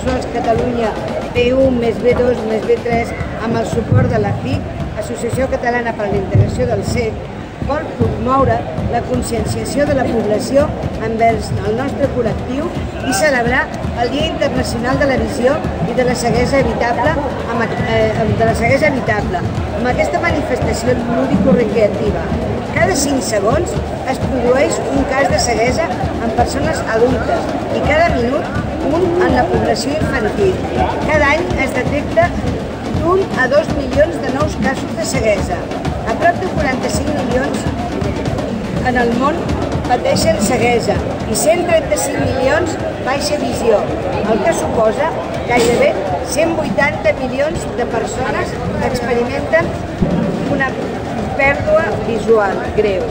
Audiovisuals Catalunya B1 més B2 més B3 amb el suport de l'ACIC, Associació Catalana per a la Integració del CEC, vol promoure la conscienciació de la població envers el nostre col·lectiu i celebrar el Dia Internacional de la Visió i de la Ceguesa Evitable amb aquesta manifestació lúdico-recreativa. Cada 5 segons es produeix un cas de ceguesa en persones adultes i cada minut un en la població infantil. Cada any es detecta d'1 a 2 milions de nous casos de ceguesa. A prop de 45 milions en el món pateixen ceguesa i 135 milions baixa visió, el que suposa gairebé 180 milions de persones que experimenten una pèrdua visual greu.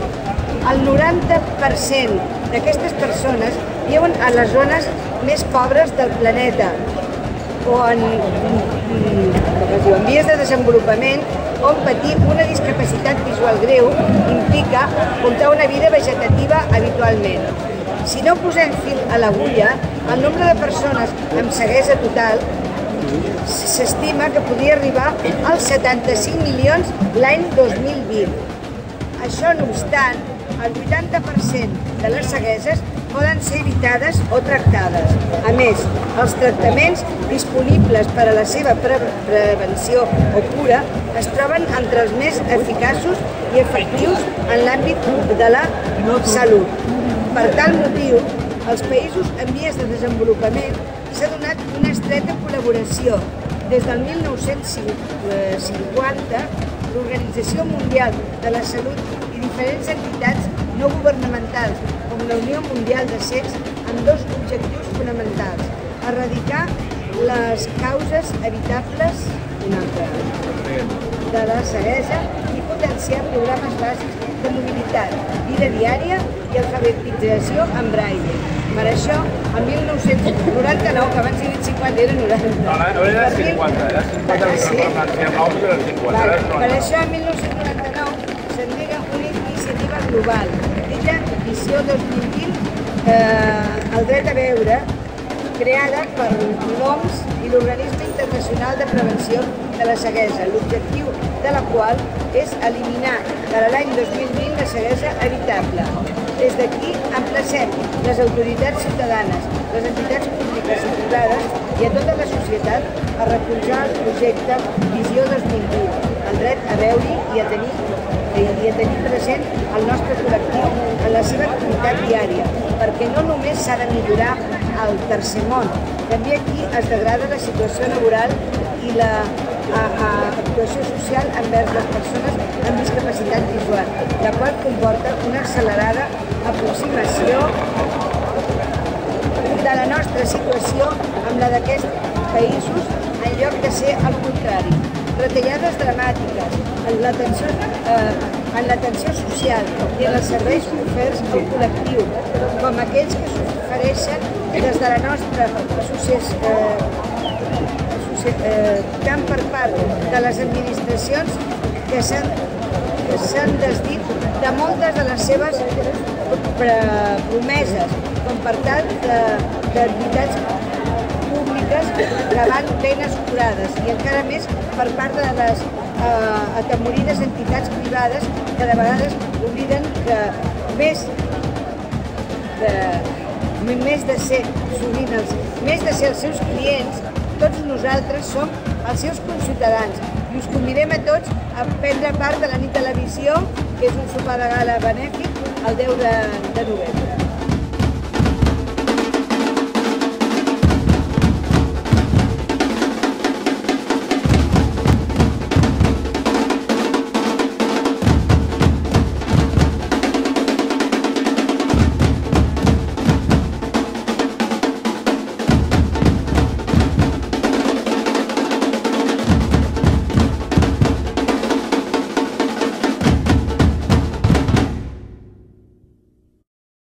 El 90% d'aquestes persones viuen a les zones més pobres del planeta o en vies de desenvolupament, on patir una discapacitat visual greu implica portar una vida vegetativa habitualment. Si no posem fil a l'agulla, el nombre de persones amb ceguesa total s'estima que podria arribar als 75 milions l'any 2020. Això no obstant, el 80% de les cegueses poden ser evitades o tractades. A més, els tractaments disponibles per a la seva prevenció o cura es troben entre els més eficaços i efectius en l'àmbit de la salut. Per tal motiu, als països en vies de desenvolupament s'ha donat una estreta col·laboració. Des del 1950, l'Organització Mundial de la Salut i diferents entitats no governamentals, com la Unió Mundial de Cecs, amb 2 objectius fonamentals: erradicar les causes evitables de la ceguesa i potenciar programes bàsics de mobilitat, vida diària i alfabetització en braille. Per això, el 1999, que abans he dit 50, era 90. No, era 50, era 50 microreferència amb nous, era 50. Per això, el 1999, s'endega una iniciativa global, dita Visió 2020, el dret a veure, creada per l'OMS i l'Organisme Internacional de Prevenció de la Ceguesa, l'objectiu de la qual és eliminar per a l'any 2020 la ceguesa evitable. Des d'aquí emplacem les autoritats ciutadanes, les entitats públiques i privades i a tota la societat a recolzar el projecte Visió 2020, el dret a veure i a tenir present el nostre col·lectiu en la seva activitat diària, perquè no només s'ha de millorar el tercer món, també aquí es degrada la situació laboral i l'actuació social envers les persones amb discapacitat visual, la qual comporta una accelerada aproximació de la nostra situació amb la d'aquests països en lloc de ser el contrari. Retallades dramàtiques en l'atenció social i en els serveis oferts al col·lectiu, com aquells que s'ofereixen des de la nostra tant per part de les administracions que s'han desdit de moltes de les seves promeses, com per tal d'entitats públiques que van ben assegurades i encara més per part de les atemorides entitats privades que de vegades obliden que més de ser els seus clients, tots nosaltres som els seus conciutadans i us convidem a tots a prendre part de la nit de la visió, que és un sopar de gala benèfic el 10 de novembre.